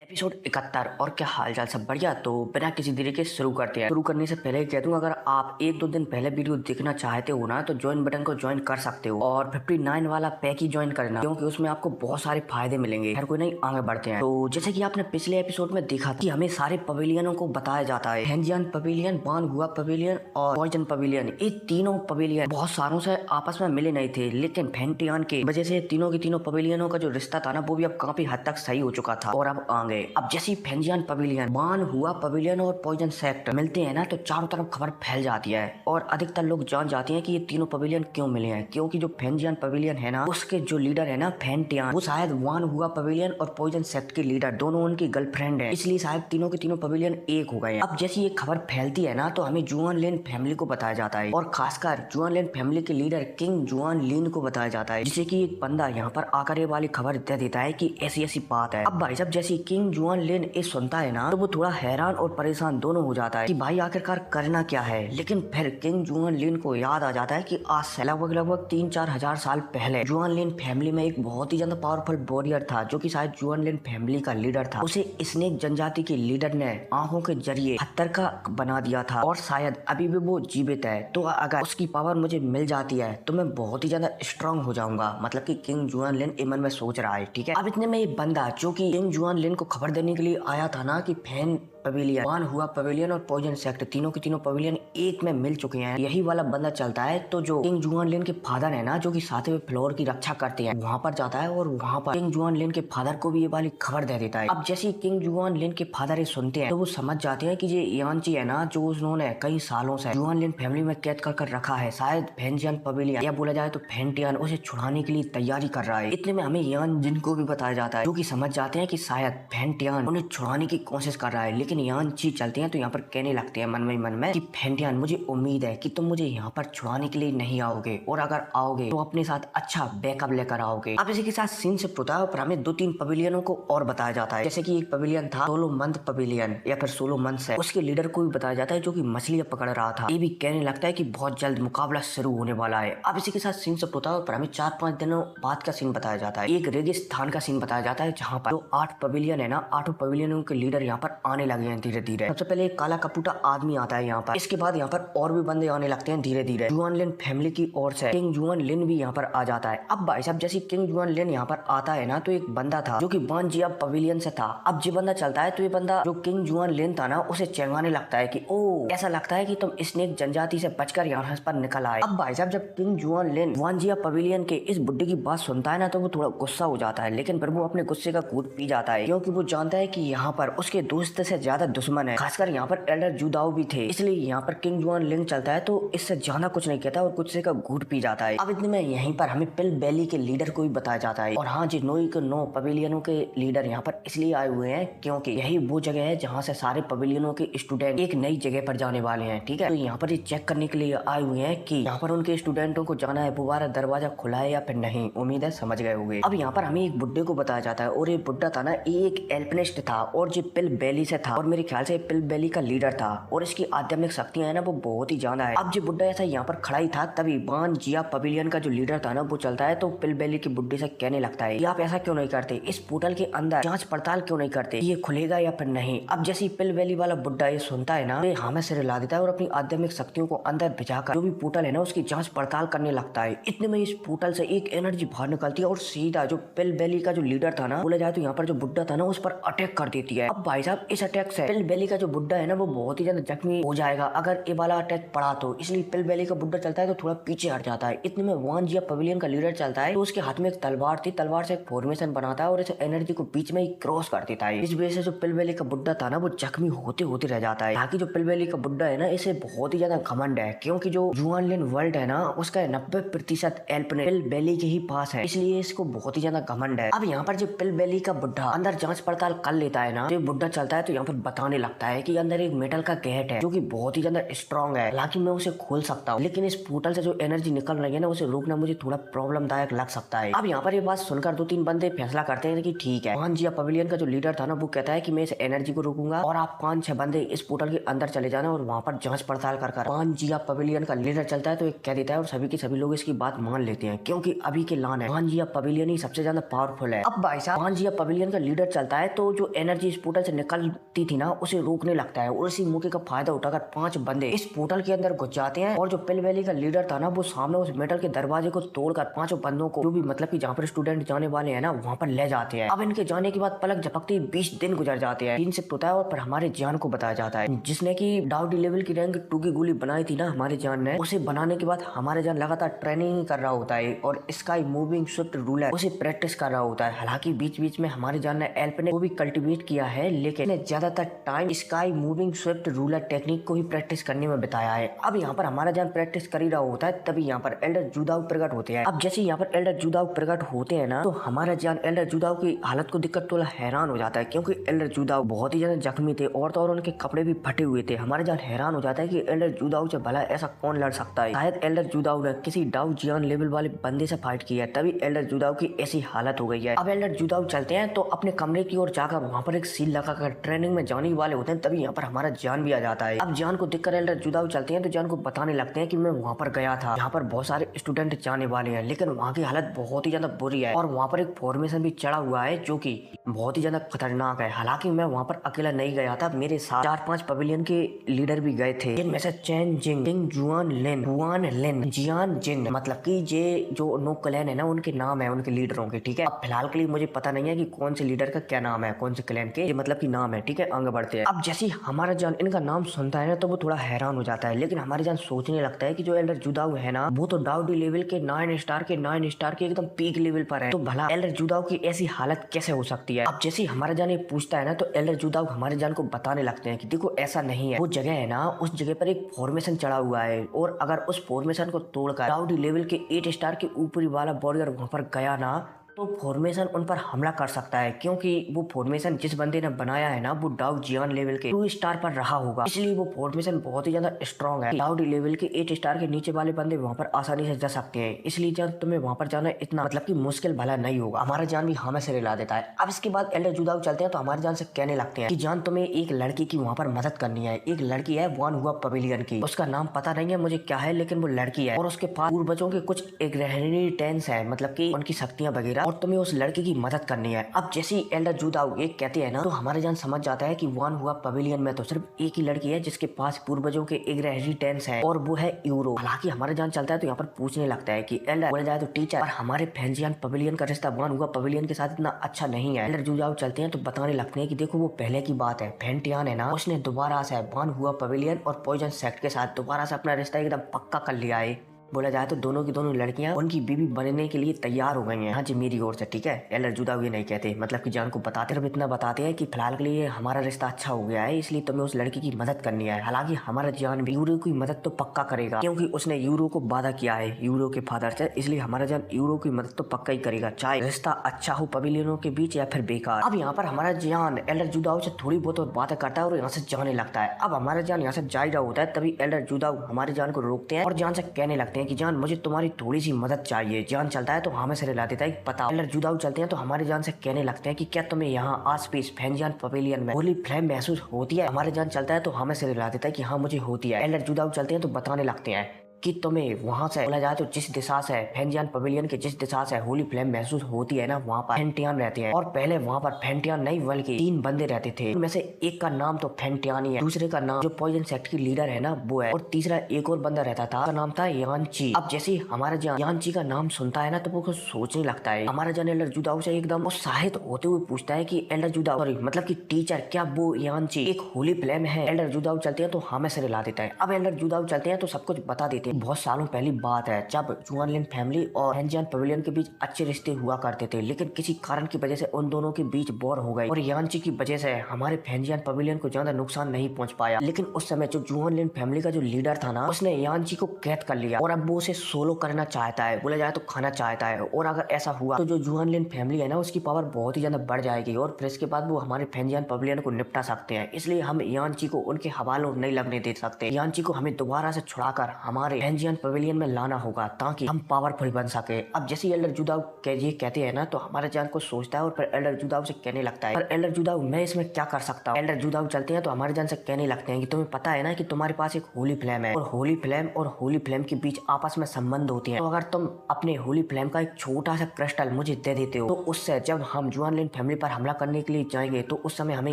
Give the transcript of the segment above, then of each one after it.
Episode 71। और क्या हालचाल, सब बढ़िया। तो बिना किसी देरी के शुरू करते हैं। शुरू करने से पहले कह दूं, अगर आप एक दो दिन पहले वीडियो देखना चाहते हो ना, तो ज्वाइन बटन को ज्वाइन कर सकते हो और 59 वाला पैक ही ज्वाइन करना, क्योंकि उसमें आपको बहुत सारे फायदे मिलेंगे। हर कोई नहीं, आगे बढ़ते हैं। तो जैसे कि आपने पिछले एपिसोड में देखा कि हमें सारे पवेलियनों को बताया जाता है, हेंजियन पवेलियन, बानहुआ पवेलियन और पॉइजन पवेलियन। ये तीनों पवेलियन बहुत सालों से आपस में मिले नहीं थे, लेकिन फेंटियान की वजह से तीनों के तीनों पवेलियनों का जो रिश्ता था ना, वो भी अब काफी हद तक सही हो चुका था और अब आगे। अब जैसे फेंजियन पवेलियन, बानहुआ पवेलियन और पॉइजन सेक्ट मिलते हैं ना, तो चारों तरफ खबर फैल जाती है और अधिकतर लोग जान जाते हैं कि ये तीनों पवेलियन क्यों मिले हैं। क्योंकि जो फेंजियन पवेलियन है ना, उसके जो लीडर है ना फेंटियान, वो शायद बानहुआ पवेलियन और पॉइजन सेक्ट के लीडर दोनों उनकी गर्लफ्रेंड है, इसलिए शायद तीनों के तीनों पवेलियन एक हो गए हैं। अब जैसे ये खबर फैलती है ना, तो हमें जुआन लिन फैमिली को बताया जाता है और खासकर जुआन लिन फैमिली के लीडर किंग जुआन लिन को बताया जाता है, जिसे कि एक बंदा यहाँ पर आकर ये वाली खबर दे देता है कि ऐसी ऐसी बात है। अब भाई साहब, जैसे किंग जुआन लिन ये सुनता है ना, तो वो थोड़ा हैरान और परेशान दोनों हो जाता है कि भाई आखिरकार करना क्या है। लेकिन फिर किंग जुआन लिन को याद आ जाता है कि आज से लगभग 3-4 हजार साल पहले जुआन लिन फैमिली में एक बहुत ही ज्यादा पावरफुल वॉरियर था, जो कि शायद जुआन लिन फैमिली का लीडर था। उसे स्नेक जनजाति के लीडर ने आंखों के जरिए पत्थर का बना दिया था और शायद अभी भी वो जीवित है। तो अगर उसकी पावर मुझे मिल जाती है तो मैं बहुत ही ज्यादा स्ट्रांग हो जाऊंगा, मतलब कि किंग जुआन लिन मन में सोच रहा है। ठीक है, अब इतने में ये बंदा जो कि किंग जुआन लिन को खबर देने के लिए आया था ना कि फैन पवेलियन, बानहुआ पवेलियन और पॉइजन सेक्ट तीनों के तीनों पवेलियन एक में मिल चुके हैं, यही वाला बंदा चलता है। तो जो किंग जुआन लिन के फादर है ना, जो कि सातवें फ्लोर की रक्षा करते हैं, वहां पर जाता है और वहां पर किंग जुआन लिन के फादर को भी ये वाली खबर दे देता है। अब जैसे किंग जुआन लिन के फादर ये सुनते हैं, तो वो समझ जाते हैं कि ये यानची है ना, जो उन्होंने कई सालों से जुआन लिन फैमिली में कैद कर रखा है, शायद फेंजियन पवेलियन या बोला जाए तो फेंटियन उसे छुड़ाने के लिए तैयारी कर रहा है। इतने में हमें यान जिन को भी बताया जाता है, जो कि समझ जाते हैं कि शायद फेंटियन उन्हें छुड़ाने की कोशिश कर रहा है। लेकिन यान ची चलते हैं तो यहाँ पर कहने लगते हैं मन में कि फेंटियन, मुझे उम्मीद है कि तुम मुझे यहाँ पर छुड़ाने के लिए नहीं आओगे, और अगर आओगे तो अपने साथ अच्छा बैकअप लेकर आओगे। अब इसी के साथ सीन से होता है, पर हमें 2-3 पवेलियनों को और बताया जाता है। जैसे कि एक पवेलियन था सोलो मंथ पवेलियन या फिर सोलो मंथ है, उसके लीडर को भी बताया जाता है, जो कि मछलियां पकड़ रहा था। ये भी कहने लगता है कि बहुत जल्द मुकाबला शुरू होने वाला है। अब इसी के साथ सीन से होता है, पर हमें 4-5 दिनों बाद का सीन बताया जाता है। एक रेगिस्तान का सीन बताया जाता है, जहाँ पर 8 पवेलियन है ना, 8 पवेलियनों के लीडर यहाँ पर आने लगे हैं धीरे धीरे। सबसे पहले एक काला कपूटा आदमी आता है यहाँ पर, इसके बाद यहाँ पर और भी बंदे आने लगते हैं धीरे धीरे। जुआन लिन फैमिली की ओर से किंग जुआन लिन भी यहाँ पर आ जाता है। अब भाई साहब, जैसे किंग जुआन लिन यहाँ पर आता है ना, तो एक बंदा था जो कि बानजिया पवेलियन से था। अब ये बंदा चलता है, तो ये बंदा जो किंग जुआन लिन था ना, उसे चेंगाने लगता है कि ओ, ऐसा लगता है कि तुम स्नेक जनजाति से बचकर यहाँ पर निकल आए। अब भाई साहब, जब किंग जुआन लिन वानजिया पवेलियन के इस बुड्ढे की बात सुनता है ना, तो वो थोड़ा गुस्सा हो जाता है, लेकिन फिर वो अपने गुस्से का कूद पी जाता है, क्योंकि वो जानता है कि यहाँ पर उसके दोस्त से ज्यादा दुश्मन है। खासकर यहाँ पर एल्डर जुदाओ भी थे, इसलिए यहाँ पर किंग जुआन लिन चलता है तो इससे ज्यादा कुछ नहीं कहता और गुस्से का घूट पी जाता है। अब इतने में यहीं पर हमें पिल बैली के लीडर को भी बताया जाता है। और हाँ जी, नोई के 9 पवेलियनों के लीडर यहाँ पर इसलिए आए हुए हैं क्योंकि यही वो जगह है जहाँ से सारे पवेलियनों के स्टूडेंट एक नई जगह पर जाने वाले हैं। ठीक है, तो यहाँ पर ये चेक करने के लिए आए हुए हैं कि यहाँ पर उनके स्टूडेंटों को जाना है, दोबारा दरवाजा खुला है या फिर नहीं। उम्मीद है समझ गए होंगे। अब यहाँ पर हमें एक बुड्ढे को बताया जाता है, और ये बुड्ढा था ना, एक एल्पिनिस्ट था और जो पिल बैली से था, और मेरे ख्याल से पिल बैली का लीडर था, और इसकी आध्यात्मिक शक्तियां है ना, वो बहुत ही ज्यादा है। अब जो बुड्ढा ऐसा यहाँ पर खड़ा ही था, तभी बानजिया पवेलियन का जो लीडर था ना, वो चलता है तो पिल बैली के बुड्ढे से कहने लगता है कि आप ऐसा क्यों नहीं करते, इस पोर्टल के अंदर जांच पड़ताल क्यों नहीं करते, ये खुलेगा या फिर नहीं। अब जैसे पिल बैली वाला बुड्ढा ये सुनता है ना, हाँ में सिर हिला देता है और अपनी आध्यात्मिक शक्तियों को अंदर भिजाकर जो भी पोर्टल है ना, उसकी जांच पड़ताल करने लगता है। इतने में इस पोर्टल से एक एनर्जी बाहर निकलती है और सीधा जो पिल बैली का जो लीडर था ना, बोला जाए तो यहाँ पर जो बुड्ढा था ना, उस पर अटैक कर देती है। अब भाई साहब, इस अटैक से पिल बैली का जो बुड्ढा है ना, वो बहुत ही ज्यादा जख्मी हो जाएगा अगर ये वाला अटैक पड़ा तो, इसलिए पिल बैली का बुड्ढा चलता है तो थोड़ा पीछे हट जाता है। इतने में वानजिया पवेलियन का लीडर चलता है, तो उसके हाथ में एक तलवार थी, तलवार से एक फॉर्मेशन बनाता है और इस एनर्जी को बीच में ही क्रॉस कर देता है। इस वजह से जो पिल बैली का बुड्ढा था ना, वो जख्मी होते होते रह जाता है। ताकि जो पिल बैली का बुड्ढा है ना, इसे बहुत ही ज्यादा घमंड है, क्योंकि जो जुआन लिन वर्ल्ड है ना, उसका 90% एल्पने पिल बैली के ही पास है, इसलिए इसको बहुत ही ज्यादा घमंड है। अब यहाँ पर जो पिल बैली का बुड्ढा अंदर जांच पड़ताल कर लेता है ना, तो बुड्ढा चलता है तो यहाँ पर बताने लगता है कि अंदर एक मेटल का गेट है जो कि बहुत ही ज्यादा स्ट्रॉन्ग है, हालांकि मैं उसे खोल सकता हूँ, लेकिन इस पोर्टल से जो एनर्जी निकल रही है ना, उसे रोकना मुझे थोड़ा प्रॉब्लम दायक लग सकता है। अब यहाँ पर ये बात सुनकर 2-3 बंदे फैसला करते हैं कि ठीक है। बानजिया पवेलियन का जो लीडर था ना, वो कहता है कि मैं इस एनर्जी को रोकूंगा और आप 5-6 बंदे इस पोर्टल के अंदर चले जाना और वहाँ पर जांच पड़ताल कर। बानजिया पवेलियन का लीडर चलता है तो एक कह देता है और सभी के सभी लोग इसकी बात मान लेते हैं, क्योंकि अभी के लान है बानजिया पवेलियन ही सबसे ज्यादा पावरफुल है। अब भाई साहब, बानजिया पवेलियन का लीडर चलता जाता है तो जो एनर्जी इस पोर्टल से निकलती थी ना उसे रोकने लगता है और इसी मौके का फायदा उठाकर 5 बंदे इस पोर्टल के अंदर घुस जाते हैं और जो पिल वैली का लीडर था ना वो सामने उस मेटल के दरवाजे को तोड़कर 5 बंदों को जो भी मतलब कि जहाँ पर स्टूडेंट जाने वाले हैं ना वहाँ पर ले जाते हैं। अब इनके जाने के बाद पलक झपकते 20 दिन गुजर जाते हैं। 3 शिफ्ट होता है और फिर हमारे जान को बताया जाता है जिसने की डाउडी लेवल की रैंक 2 की गोली बनाई थी ना हमारे जान ने, उसे बनाने के बाद हमारे जान लगातार ट्रेनिंग कर रहा होता है और स्काई मूविंग स्विफ्ट रूलर उसे प्रैक्टिस कर रहा होता है। हालांकि बीच बीच में हमारे जान ने एल्पने को भी कल्टीवेट किया है लेकिन ज्यादातर time sky moving Swift ruler technique को ही प्रैक्टिस करने में बिताया है। अब यहाँ पर हमारा जान प्रैक्टिस कर ही रहा होता है तभी यहाँ पर एल्डर जुदाऊ प्रकट होते हैं। अब जैसे यहाँ पर एल्डर जुदाऊ प्रकट होते हैं ना तो हमारा जान एल्डर जुदाऊ की हालत को देखकर थोड़ा हैरान हो जाता है क्योंकि एल्डर जुदाऊ बहुत ही ज्यादा जख्मी थे और उनके कपड़े भी फटे हुए थे। हमारा जान हैरान हो जाता है कि एल्डर जुदाऊ से भला ऐसा कौन लड़ सकता है। शायद एल्डर जुदाऊ ने किसी डाउ जियान लेवल वाले बंदे से फाइट किया है तभी एल्डर जुदाऊ की ऐसी हालत हो गई है। अब एल्डर जुदाऊ चलते हैं तो अपने कमरे की ओर जाकर वहाँ पर एक सील लगाकर ट्रेनिंग में जाने वाले होते हैं तभी यहाँ पर हमारा जान भी आ जाता है। अब जान को देखकर एल्डर जुदाऊ चलते हैं तो जान को बताने लगते हैं कि मैं वहाँ पर गया था, यहाँ पर बहुत सारे स्टूडेंट जाने वाले हैं लेकिन वहाँ की हालत बहुत ही ज्यादा बुरी है और वहाँ पर एक फॉर्मेशन भी चढ़ा हुआ है जो कि बहुत ही ज्यादा खतरनाक है। हालांकि मैं वहाँ पर अकेला नहीं गया था, मेरे साथ 4-5 पवेलियन के लीडर भी गए थे जिनमें से चैन जिंग, किंग जुआन लिन, हुआन लिन, जियान जिन, मतलब कि ये जो नो क्लैन है ना उनके नाम है उनके लीडरों के। ठीक है, अब फिलहाल के लिए मुझे पता नहीं है कि कौन से लीडर का क्या नाम है, कौन से क्लैन के, ये मतलब कि नाम है। ठीक है, आगे बढ़ते हैं। अब जैसे हमारा जान इनका नाम सुनता है ना तो वो थोड़ा हैरान हो जाता है लेकिन हमारे जान सोचने लगता है कि जो एल्डर जुदाऊ है ना वो तो डाउडी लेवल के 9 स्टार के एकदम पीक लेवल पर है, तो भला एल्डर जुदाऊ की ऐसी हालत कैसे हो सकती है। अब जैसे हमारा जान ये पूछता है ना तो एल्डर जुदाऊ हमारे जान को बताने लगते हैं कि देखो ऐसा नहीं है, वो जगह है ना उस जगह पर एक फॉर्मेशन चढ़ा हुआ है और अगर उस फॉर्मेशन को तोड़कर डाउडी लेवल के 8 स्टार के ऊपरी वाला वॉरियर वहां पर गया ना तो फॉर्मेशन उन पर हमला कर सकता है क्योंकि वो फॉर्मेशन जिस बंदे ने बनाया है ना वो डाउ जियान लेवल के 2 स्टार पर रहा होगा, इसलिए वो फॉर्मेशन बहुत ही ज्यादा स्ट्रॉन्ग है। डाउडी लेवल के 8 स्टार के नीचे वाले बंदे वहाँ पर आसानी से जा सकते हैं, इसलिए जब तुम्हें वहाँ पर जाना इतना मतलब कि मुश्किल भला नहीं होगा। हमारा जान भी हमें से रिला देता है। अब इसके बाद एल्डर जुदाऊ चलते हैं तो हमारे जान से कहने लगते हैं कि जान तुम्हें एक लड़की की वहाँ पर मदद करनी है। एक लड़की है वन हुआ पवेलियन की, उसका नाम पता नहीं है मुझे क्या है लेकिन वो लड़की है और उसके पास पूर्वजों के कुछ एक रहनी टेंस है, मतलब की उनकी शक्तियां वगैरह, और तुम्हें उस लड़की की मदद करनी है। अब जैसे ही एल्डर जुदाऊ एक कहते हैं ना तो हमारे जान समझ जाता है कि वन हुआ पवेलियन में तो सिर्फ एक ही लड़की है जिसके पास पूर्वजों के एक रेजिडेंस है और वो है यूरो। हालांकि हमारे जान चलता है तो यहाँ पर पूछने लगता है कि एल्डर बोला जाए तो टीचर, और हमारे फैंजियन पवेलियन का रिश्ता वन हुआ पवेलियन के साथ इतना अच्छा नहीं है। एल्डर जुदाऊ चलते हैं तो बताने लगते हैं कि देखो वो पहले की बात है, फेंटियान है ना उसने दोबारा से वन हुआ पवेलियन और पॉइजन सेक्ट के साथ दोबारा से अपना रिश्ता एकदम पक्का कर लिया है। बोला जाए तो दोनों की दोनों लड़कियां उनकी बीवी बनने के लिए तैयार हो गई हैं। हाँ जी मेरी ओर से। ठीक है, एल्डर जुदाऊ ये नहीं कहते, मतलब कि जान को बताते सिर्फ इतना बताते हैं कि फिलहाल के लिए हमारा रिश्ता अच्छा हो गया है इसलिए तुम्हें उस लड़की की मदद करनी है। हालांकि हमारा जान भी यूरो की मदद तो पक्का करेगा क्योंकि उसने यूरो को वादा किया है यूरो के फादर से, इसलिए हमारा जान यूरो की मदद तो पक्का ही करेगा चाहे रिश्ता अच्छा हो पवेलियनों के बीच या फिर बेकार। अब यहाँ पर हमारा जान एल्डर जुदाऊ से थोड़ी बहुत बातें करता है और यहाँ से जाने लगता है। अब हमारा जान यहाँ से जा रहा होता है तभी एल्डर जुदाऊ हमारे जान को रोकते हैं और जान से कहने लगते हैं कि जान मुझे तुम्हारी थोड़ी सी मदद चाहिए। जान चलता है तो हमें से रिला देता है पता। एल्डर जुदाऊ चलते हैं तो हमारे जान से कहने लगते हैं कि क्या तुम्हें यहाँ आसपास फैंजियन पवेलियन में होली फ्लेम महसूस होती है। हमारे जान चलता है तो हमें से रिला देता है कि हाँ मुझे होती है। एल्डर जुदाऊ चलते हैं तो बताने लगते हैं कि तुम्हें वहां से बोला जाए तो जिस दिशा से फैंजियन पवेलियन के जिस दिशा से होली फ्लेम महसूस होती है ना वहाँ पर फेंटियान रहते हैं और पहले वहाँ पर फेंटियान नहीं बल्कि 3 बंदे रहते थे, उनमें से एक का नाम तो फेंटियान ही है, दूसरे का नाम जो पॉइजन सेक्ट की लीडर है ना वो है, और तीसरा एक और बंदा रहता था, नाम था यानची। अब जैसे हमारा यानची का नाम सुनता है ना तो वो कुछ सोचने लगता है। हमारा जान एल्डर जुदाऊ से एकदम उत्साहित होते हुए पूछता है कि एल्डर जुदाऊ सॉरी मतलब की टीचर क्या वो यानची एक होली फ्लेम है। एल्डर जुदाऊ चलते हैं तो हमें से रिला देता है। अब एल्डर जुदाऊ चलते हैं तो सब कुछ बता देते हैं। बहुत सालों पहली बात है जब जुआनलिन फैमिली और फैंजियन पवेलियन के बीच अच्छे रिश्ते हुआ करते थे, लेकिन किसी कारण की वजह से उन दोनों के बीच वॉर हो गई और यानची की वजह से हमारे फैंजियन पवेलियन को ज्यादा नुकसान नहीं पहुंच पाया। लेकिन उस समय जो जुआनलिन फैमिली का जो लीडर था ना उसने यानची को कैद कर लिया और अब वो उसे सोलो करना चाहता है, बोला जाए तो खाना चाहता है। और अगर ऐसा हुआ तो जो जुआनलिन फैमिली है ना उसकी पावर बहुत ही ज्यादा बढ़ जाएगी और फिर इसके बाद वो हमारे फैंजियन पवेलियन को निपटा सकते हैं। इसलिए हम यानची को उनके हवालों नहीं लगने दे सकते। यानची को हमें दोबारा से छुड़ाकर हमारे फेंजियन पवेलियन में लाना होगा ताकि हम पावरफुल बन सके। अब जैसे एल्डर जुदाओ ये कहते हैं ना तो हमारे जान को सोचता है और फिर एल्डर जुदाओ से कहने लगता है, पर एल्डर जुदाओ मैं इसमें क्या कर सकता हूँ। एल्डर जुदाओ चलते हैं तो हमारे जान से कहने लगते हैं कि तुम्हें पता है ना कि तुम्हारे पास एक होली फ्लेम है और होली फ्लेम के बीच आपस में संबंध होते हैं। तो अगर तुम अपने होली फ्लेम का एक छोटा सा क्रिस्टल मुझे दे देते हो तो उससे जब हम जुआन लिन फैमिली पर हमला करने के लिए जाएंगे तो उस समय हमें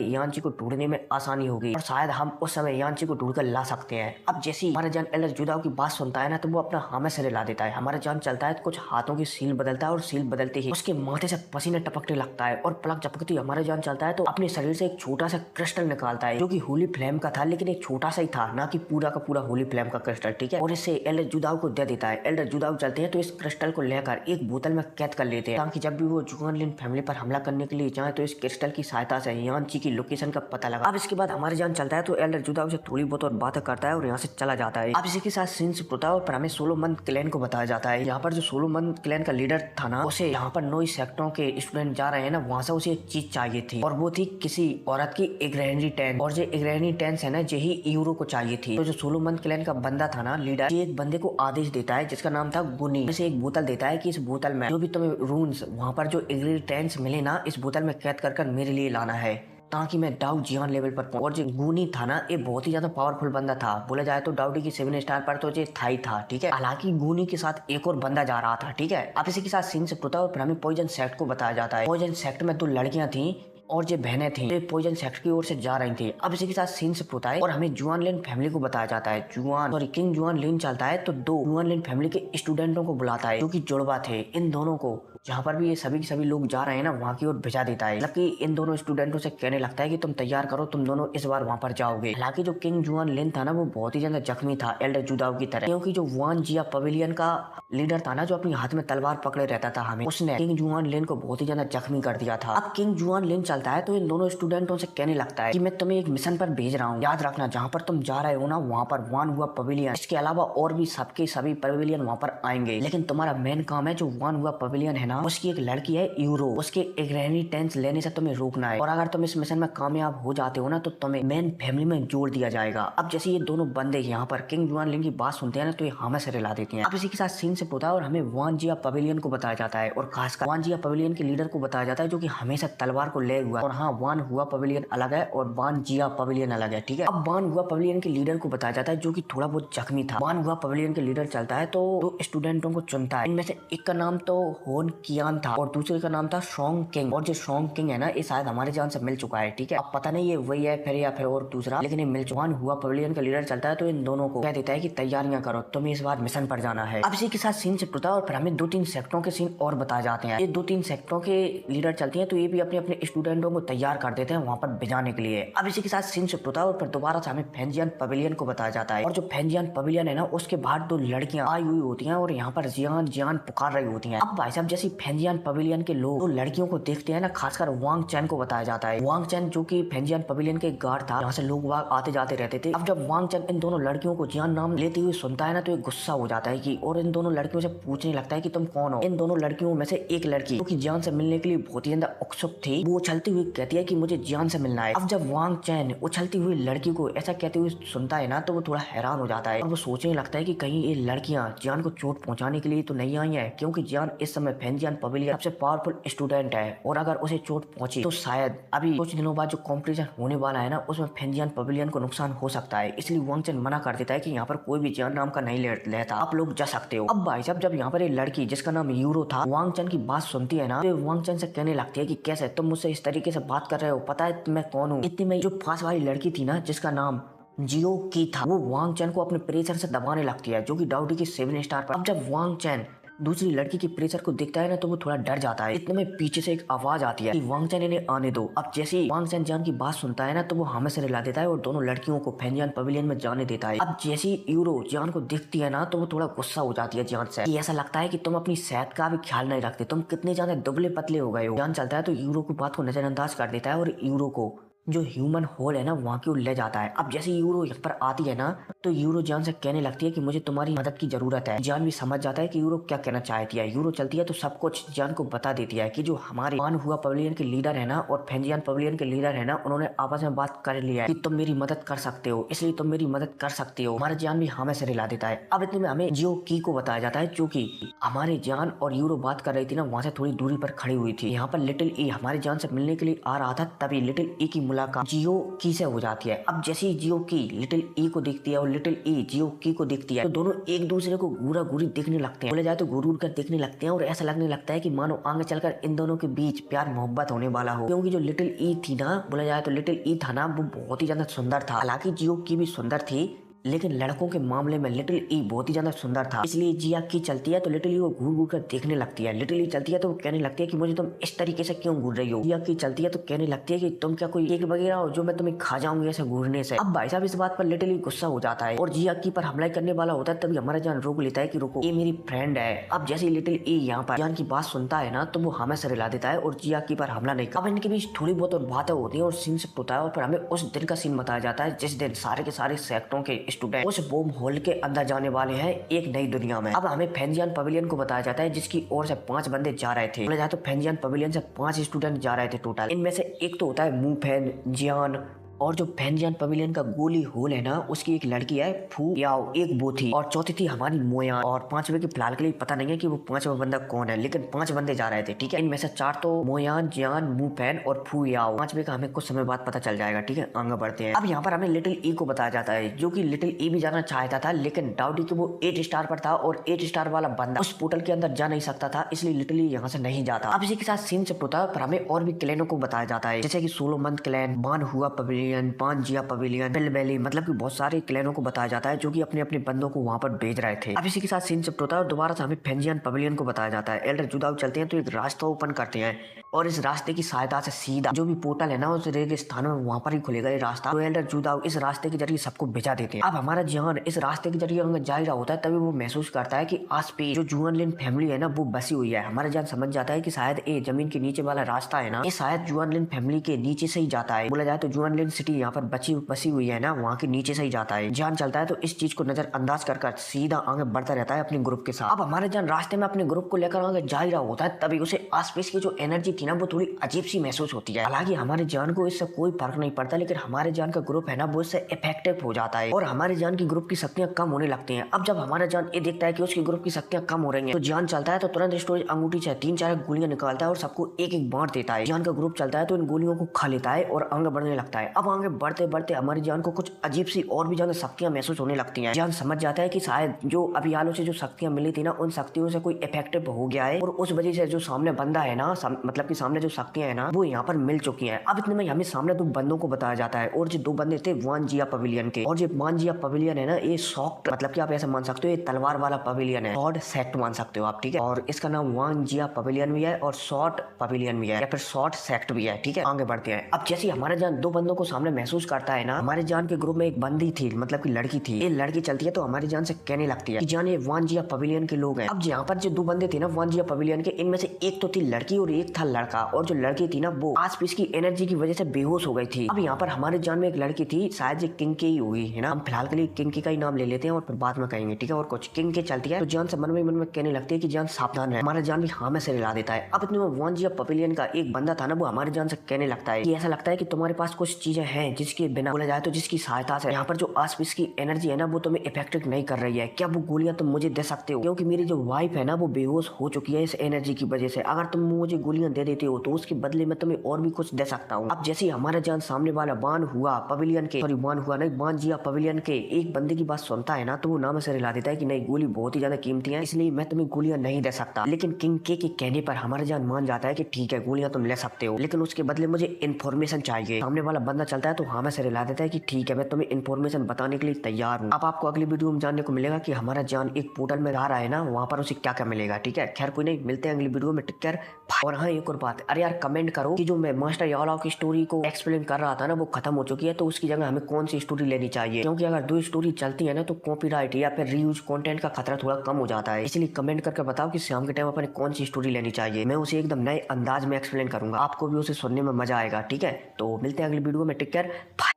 यानची को ढूंढने में आसानी होगी और शायद हम उस समय यानची को ढूंढ कर ला सकते हैं। अब जैसे हमारा जान एल्डर जुदाओ की बात सुनता है ना तो वो अपना हामे से ला देता है। हमारा जान चलता है तो कुछ हाथों की सील बदलता है और सील बदलते ही उसके माथे से पसीना टपकने लगता है और पलक झपकती हमारा जान चलता है तो अपने शरीर से एक छोटा सा क्रिस्टल निकालता है जो कि होली फ्लेम का था, लेकिन एक छोटा सा ही था, ना कि पूरा का पूरा होली फ्लेम का क्रिस्टल, ठीक है। और इसे एल्डर जुदाओ को दे देता है। एल्डर जुदाओ चलते हैं तो इस क्रिस्टल को लेकर एक बोतल में कैद कर लेते हैं ताकि जब भी वो जुआन लिन फैमिली पर हमला करने के लिए जाए तो इस क्रिस्टल की सहायता से यानची की लोकेशन का पता लगा। अब इसके बाद हमारे जान चलता है तो एल्डर जुदाओ से थोड़ी बहुत और बातें करता है और यहाँ से चला जाता है। अब इसी के साथ सीन शिफ्ट होता है और हमें सोलोमन क्लैन को बताया जाता है। यहाँ पर जो सोलोमन क्लैन का लीडर था ना उसे यहाँ पर 9 सेक्टरों के स्टूडेंट जा रहे हैं ना, वहाँ से उसे एक चीज चाहिए थी और वो थी किसी औरत की इग्रेनरी टेंस, और जो इग्रेनरी टेंस है ना यही यूरो को चाहिए थी। तो जो सोलोमन क्लैन का बंदा था ना लीडर, ये एक बंदे को आदेश देता है जिसका नाम था गुनी, इसे एक बोतल देता है कि इस बोतल में जो भी तुम्हें रून्स वहाँ पर जो इग्रेनरी टेंस मिले ना इस बोतल में कैद कर मेरे लिए लाना है ताकि मैं डाउ जियान लेवल पर पहुंच। और जो गुनी था ना ये बहुत ही ज्यादा पावरफुल बंदा था, बोला जाए तो डाउडी की 7 स्टार पर तो ये था ही था, ठीक है। हालांकि गुनी के साथ एक और बंदा जा रहा था, ठीक है। अब इसी के साथ सीन से होता है और फिर हमें पॉइजन सेक्ट को बताया जाता है। पॉइजन सेक्ट में 2 लड़कियां थी और जो बहनें थी ये पॉइजन सेक्ट की ओर से जा रही थी। अब इसी के साथ सीन शिफ्ट होता है और हमें जुआन लिन फैमिली को बताया जाता है। किंग जुआन लिन चलता है तो 2 जुआन लिन फैमिली के स्टूडेंटों को बुलाता है जो कि जुड़वा थे। इन दोनों को जहाँ पर भी ये सभी के सभी लोग जा रहे हैं ना वहाँ की ओर भेजा देता है। मतलब कि इन दोनों स्टूडेंटों से कहने लगता है कि तुम तैयार करो, तुम दोनों इस बार वहाँ पर जाओगे। हालांकि जो किंग जुआन लिन था ना वो बहुत ही ज्यादा जख्मी था एल्डर जुदाओ की तरह, क्योंकि जो वान जिया पवेलियन का लीडर था ना जो अपने हाथ में तलवार पकड़े रहता था हमें, उसने किंग जुआन लिन को बहुत ही ज्यादा जख्मी कर दिया था। अब किंग जुआन लिन चलता है तो इन दोनों स्टूडेंटों से कहने लगता है कि मैं तुम्हें एक मिशन पर भेज रहा हूँ, याद रखना जहाँ पर तुम जा रहे हो ना वहाँ पर वान हुआ पवेलियन, इसके अलावा और भी सबके सभी पवेलियन वहाँ पर आएंगे, लेकिन तुम्हारा मेन काम है जो वान हुआ पवेलियन है ना उसकी एक लड़की है यूरो, उसके इग्रेनरी टेंस लेने से तुम्हें रोकना है और अगर तुम इस मिशन में कामयाब हो जाते हो ना तो तुम्हें मेन फैमिली में जोड़ दिया जाएगा। अब जैसे ये दोनों बंदे यहाँ पर किंग जुआन लिन की बात सुनते हैं ना तो ये हमें से रिला देते हैं। अब इसी के साथ सीन से होता है और हमें वान जिया पवेलियन को बताया जाता है और खासकर वान जिया पवेलियन के लीडर को बताया जाता है जो कि हमेशा तलवार को ले हुआ। और हाँ, वान हुआ पवेलियन अलग है और वान जिया पवेलियन अलग है, ठीक है। अब वान हुआ पवेलियन के लीडर को बताया जाता है जो कि थोड़ा बहुत जख्मी था। वान हुआ पवेलियन के लीडर चलता है तो 2 स्टूडेंटों को चुनता है, इनमें से एक का नाम तो होन कियान था और दूसरे का नाम था शोंग किंग। और जो शोंग किंग है ना ये शायद हमारे जान से मिल चुका है, ठीक है। अब पता नहीं ये वही है फिर या फिर और दूसरा, लेकिन ये मिल चुका। वान हुआ पवेलियन का लीडर चलता है तो इन दोनों को कह देता है कि तैयारियां करो, तुम्हें इस बार मिशन पर जाना है। अब इसी के साथ सीन शिफ्ट होता है और फिर हमें 2-3 सेक्टरों के सीन और बताए जाते हैं। ये 2-3 सेक्टरों के लीडर चलते हैं तो ये भी अपने अपने स्टूडेंटों को तैयार कर देते हैं वहाँ पर भेजाने के लिए। अब इसी के साथ सीन शिफ्ट होता है और फिर दोबारा से हमें फेंजियन पवेलियन को बताया जाता है और जो फेंजियन पवेलियन है ना उसके बाहर 2 लड़कियां आई हुई होती हैं और यहाँ पर जियान जियान पुकार रही होती हैं। अब भाई साहब जैसे फेंजियन पवेलियन के लोग 2 लड़कियों को देखते हैं ना, खासकर वांग चैन को बताया जाता है। वांग चैन जो कि फेंजियन पवेलियन के गार्ड था, यहाँ से लोग वहाँ आते जाते रहते थे। अब जब वांग चैन इन दोनों लड़कियों को जियान नाम लेते हुए सुनता है ना तो ये गुस्सा हो जाता है कि और इन दोनों लड़कियों से पूछने लगता है कि तुम कौन हो। इन दोनों लड़कियों में से एक लड़की जो कि जियान से मिलने के लिए बहुत ही ज्यादा उत्सुक थी, वो उछलती हुई कहती है कि मुझे जियान से मिलना है। अब जब वांग चैन उछलती हुई लड़की को ऐसा कहते हुए सुनता है ना तो वो थोड़ा हैरान हो जाता है और वो सोचने लगता है कि कहीं ये लड़कियां जियान को चोट पहुंचाने के लिए तो नहीं आई है, क्योंकि जियान इस समय फेंजियन पवेलियन सबसे पावरफुल स्टूडेंट है और अगर उसे चोट पहुंची तो शायद अभी कुछ दिनों बाद जो कॉम्पिटिशन होने वाला है ना उसमें फेंजियन पवेलियन को नुकसान हो सकता है। इसलिए वांग चैन मना कर देता है कि यहाँ पर कोई भी जियान नाम का नहीं लेता, आप लोग जा सकते हो। अब भाई साहब जब यहाँ पर एक लड़की जिसका नाम यूरो था वांग चैन की बात सुनती है ना तो वांग चैन से कहने लगती है कि कैसे तुम मुझसे इस तरीके से बात कर रहे हो, पता है मैं कौन हूँ। इतनी में जो पास वाली लड़की थी ना जिसका नाम जियो की था, वो वांग चैन को अपने प्रेशर से दबाने लगती है जो कि डाउडी की 7 स्टार पर। अब जब वांग चैन दूसरी लड़की की प्रेशर को देखता है ना तो वो थोड़ा डर जाता है। इतने में पीछे से एक आवाज आती है कि वांग चैन इन्हें आने दो। अब जैसे ही वांग चैन जान की बात सुनता है ना तो वो हमें से रिला देता है और दोनों लड़कियों को फेंजियन पवेलियन में जाने देता है। अब जैसे ही यूरो जान को देखती है ना तो वो थोड़ा गुस्सा हो जाती है जान से कि ऐसा लगता है कि तुम अपनी सेहत का भी ख्याल नहीं रखते, तुम कितने ज्यादा दुबले पतले हो गए हो। जान चलता है तो यूरो की बात को नजरअंदाज कर देता है और यूरो को जो ह्यूमन होल है ना वहाँ की ओर ले जाता है। अब जैसे यूरो यहाँ पर आती है ना तो यूरो जान से कहने लगती है कि मुझे तुम्हारी मदद की जरूरत है। जान भी समझ जाता है कि यूरो क्या कहना चाहती है। यूरो चलती है तो सब कुछ जान को बता देती है कि जो हमारे मान हुआ पवेलियन के लीडर है ना और फेंजियान पवेलियन के लीडर है ना, उन्होंने आपस में बात कर लिया है कि तुम मेरी मदद कर सकते हो, इसलिए तुम मेरी मदद कर सकते हो। हमारा जान भी हमें से रिला देता है। अब इतने में हमें जियो की को बताया जाता है, जो कि हमारे जान और यूरो बात कर रही थी ना वहाँ से थोड़ी दूरी पर खड़ी हुई थी। यहाँ पर लिटिल ई हमारे जान से मिलने के लिए आ रहा था, तभी लिटिल ई की मुलाकात जियो की से हो जाती है। अब जैसे ही जियो की लिटिल ई को देखती है और लिटिल ई जियो की को देखती है तो दोनों एक दूसरे को घूरा घूरी देखने लगते हैं। बोले जाए तो घूर घूर कर देखने लगते हैं और ऐसा लगने लगता है कि मानो आगे चलकर इन दोनों के बीच प्यार मोहब्बत होने वाला हो। क्योंकि जो लिटिल ई थी ना, बोला जाए तो लिटिल ई था ना, वो बहुत ही ज्यादा सुंदर था। हालांकि जियो की भी सुंदर थी, लेकिन लड़कों के मामले में लिटिल ई बहुत ही ज्यादा सुंदर था। इसलिए जिया की चलती है तो लिटिल ई को घूर घूर कर देखने लगती है। लिटिल ई चलती है तो वो कहने लगती है कि मुझे तुम इस तरीके से क्यों घूर रही हो। जिया की चलती है तो कहने लगती है कि तुम क्या कोई केक वगैरह हो जो मैं तुम्हें खा जाऊंगी ऐसे घूरने से। अब भाई साहब इस बात पर लिटिल ई गुस्सा हो जाता है और जिया की पर हमला करने वाला होता है। तभी हमारा जान रोक लेता है कि रुको, ये मेरी फ्रेंड है। अब जैसे लिटिल ई यहाँ पर जान की बात सुनता है ना तो वो हमें से रिला देता है और जिया की पर हमला नहीं। अब इनके बीच थोड़ी बहुत और बातें होती है और सीन शिफ्ट होता है और फिर हमें उस दिन का सीन बताया जाता है जिस दिन सारे के सारे सेक्टरों के स्टूडेंट उस बॉम्ब होल के अंदर जाने वाले हैं एक नई दुनिया में। अब हमें फेंजियान पवेलियन को बताया जाता है जिसकी ओर से 5 बंदे जा रहे थे। बोला जाए तो फेंजियान पवेलियन से 5 स्टूडेंट जा रहे थे टोटल। इनमें से एक तो होता है मू फैन जियान, और जो फेंजियान पवेलियन का गोली होल है ना उसकी एक लड़की है फू याओ, एक वो थी, और चौथी थी हमारी मोयान। और 5वें की फिलहाल के लिए पता नहीं है कि वो 5वां बंदा कौन है, लेकिन 5 बंदे जा रहे थे। ठीक है, इनमें से 4 तो मोयान, जियान, मू फैन और फू याओ। 5वें का हमें कुछ समय बाद पता चल जाएगा। ठीक है, आगे बढ़ते हैं। अब यहाँ पर हमें लिटिल ई को बताया जाता है जो कि लिटिल ई भी जाना चाहता था, लेकिन डाउटी कि वो 8 स्टार पर था और 8 स्टार वाला बंदा उस पोर्टल के अंदर जा नहीं सकता था, इसलिए लिटिल ई यहाँ से नहीं जाता। अब इसी के साथ सीन शिफ्ट होता है पर हमें और भी क्लैनों को बताया जाता है, जैसे कि सोलोमन क्लैन, बान हुआ पवेलियन, पान जिया पवेलियन, बिल वैली, मतलब कि बहुत सारे क्लैनों को बताया जाता है जो कि अपने अपने बंदों को वहां पर भेज रहे थे। अब इसी के साथ सीन शिफ्ट होता है और दोबारा से हमें फेंजियान पवेलियन को बताया जाता है। एल्डर जुदाव चलते हैं तो एक रास्ता ओपन करते हैं और इस रास्ते की सहायता से सीधा जो भी पोर्टल है ना उस रेगिस्तान में वहां पर ही खुलेगा ये रास्ता। तो एल्डर जुदाव इस रास्ते के जरिए सबको भेजा देते हैं। अब हमारा जियान इस रास्ते के जरिए जा ही रहा होता है, तभी वो महसूस करता है कि आसपास जो जुआन लिन फैमिली है ना वो बसी हुई है। हमारा जान समझ जाता है कि शायद ये जमीन के नीचे वाला रास्ता है ना, ये शायद जुआन लिन फैमिली के नीचे से ही जाता है। बोला जाए तो जुआन लिन सिटी यहाँ पर बसी हुई है ना, वहाँ के नीचे से ही जाता है। जान चलता है तो इस चीज को नजरअंदाज कर सीधा आगे बढ़ता रहता है अपने ग्रुप के साथ। अब हमारे जान रास्ते में अपने ग्रुप को लेकर आगे जा ही रहा होता है, तभी उसे आसपास की जो एनर्जी थी ना वो थोड़ी अजीब सी महसूस होती है। हालांकि हमारे जान को इससे कोई फर्क नहीं पड़ता, लेकिन हमारे जान का ग्रुप है ना वो इससे इफेक्टिव हो जाता है और हमारे जान की ग्रुप की शक्तियां कम होने लगती हैं। अब जब हमारा जान ये देखता है कि उसकी ग्रुप की शक्तियां कम हो रही हैं तो जान चलता है तो तुरंत स्टोरेज अंगूठी से 3-4 गोलियां निकालता है और सबको एक एक बांट देता है। जान का ग्रुप चलता है तो इन गोलियों को खा लेता है और आगे बढ़ने लगता है। अब आगे बढ़ते बढ़ते हमारी जान को कुछ अजीब सी और भी ज्यादा शक्तियां महसूस होने लगती हैं। जान समझ जाता है कि शायद जो अभी हालों से जो शक्तियां मिली थी ना उन शक्तियों से कोई इफेक्टिव हो गया है और उस वजह से जो सामने बंदा है ना, मतलब कि सामने जो शक्तियां है ना वो यहाँ पर मिल चुकी हैं। अब इतने में हमें सामने 2 बंदों को बताया जाता है और जो 2 बंदे थे वान जिया पवेलियन के। और जो वान जिया पवेलियन है ना ये सॉफ्ट, मतलब कि आप ऐसा मान सकते हो ये तलवार वाला पवेलियन है, शॉर्ट सेक्ट मान सकते हो आप। ठीक है, और इसका नाम वान जिया पवेलियन भी है और शॉर्ट पवेलियन भी है या फिर शॉर्ट सेक्ट भी है। ठीक है, आगे बढ़ते हैं। अब जैसे हमारे जान 2 बंदों को सामने महसूस करता है ना, हमारे जान के ग्रुप में एक बंदी थी, मतलब कि लड़की थी। ये लड़की चलती है तो हमारी जान से कहने लगती है कि जान ये वान जिया पवेलियन के लोग हैं। अब यहाँ पर जो 2 बंदे थे ना वान जिया पवेलियन के, इनमें से एक तो थी लड़की और एक था लड़का। और जो लड़की थी ना वो आसपास की एनर्जी की वजह से बेहोश हो गई थी। अब यहाँ पर हमारे जान में एक लड़की थी, शायद ये किंग के ही हुई है ना, हम फिलहाल के लिए किंग के का ही नाम ले लेते हैं और फिर बाद में कहेंगे। ठीक है, और कुछ किंग के चलती है तो जान से मन में कहने लगती है कि जान सावधान है। हमारा जान भी हाँ में से रिला देता है। अब इतने में वान जिया पवेलियन का एक बंदा था ना वो हमारे जान से कहने लगता है कि ऐसा लगता है कि तुम्हारे पास कुछ चीजें हैं जिसके बिना, बोला जाए तो जिसकी सहायता से यहाँ पर जो आसपास की एनर्जी है ना वो तुम्हें इफेक्टिव नहीं कर रही है। क्या वो गोलियां तुम मुझे दे सकते हो? क्योंकि मेरी जो वाइफ है ना वो बेहोश हो चुकी है इस एनर्जी की वजह से। अगर तुम मुझे गोलियां दे देते हो तो उसके बदले में तुम्हें और भी कुछ दे सकता हूँ। अब जैसे हमारा जान सामने वाला बान हुआ पवेलियन के, सॉरी बान हुआ नहीं, बान जिया पवेलियन के एक बंदे की बात सुनता है ना तो वो नाम से रिला देता है कि नहीं, गोली बहुत ही ज्यादा कीमती है इसलिए मैं तुम्हें गोलियां नहीं दे सकता। लेकिन किंग के कहने पर हमारा जान मान जाता है कि ठीक है गोलियां तुम ले सकते हो, लेकिन उसके बदले मुझे इन्फॉर्मेशन चाहिए। सामने वाला बंदा चलता है तो हाँ में से रिला देता है कि ठीक है मैं तुम्हें इन्फॉर्मेशन बताने के लिए तैयार हूँ। अब आपको अगली वीडियो में जानने को मिलेगा कि हमारा जान एक पोर्टल में आ रहा है ना, वहाँ पर उसे क्या क्या मिलेगा। ठीक है, खैर कोई नहीं, मिलते हैं अगली वीडियो में। Take care. और हाँ एक और बात, अरे यार कमेंट करो कि जो मैं मास्टर याओलाओ की स्टोरी को एक्सप्लेन कर रहा था ना वो खत्म हो चुकी है, तो उसकी जगह हमें कौन सी स्टोरी लेनी चाहिए। क्योंकि अगर 2 स्टोरी चलती है ना तो कॉपीराइट या फिर रीयूज कंटेंट का खतरा थोड़ा कम हो जाता है। इसलिए कमेंट करके बताओ कि शाम के टाइम अपन कौन सी स्टोरी लेनी चाहिए, मैं उसे एकदम नए अंदाज में एक्सप्लेन करूंगा, आपको भी उसे सुनने में मजा आएगा। ठीक है, तो मिलते हैं अगली वीडियो में। Take care, bye.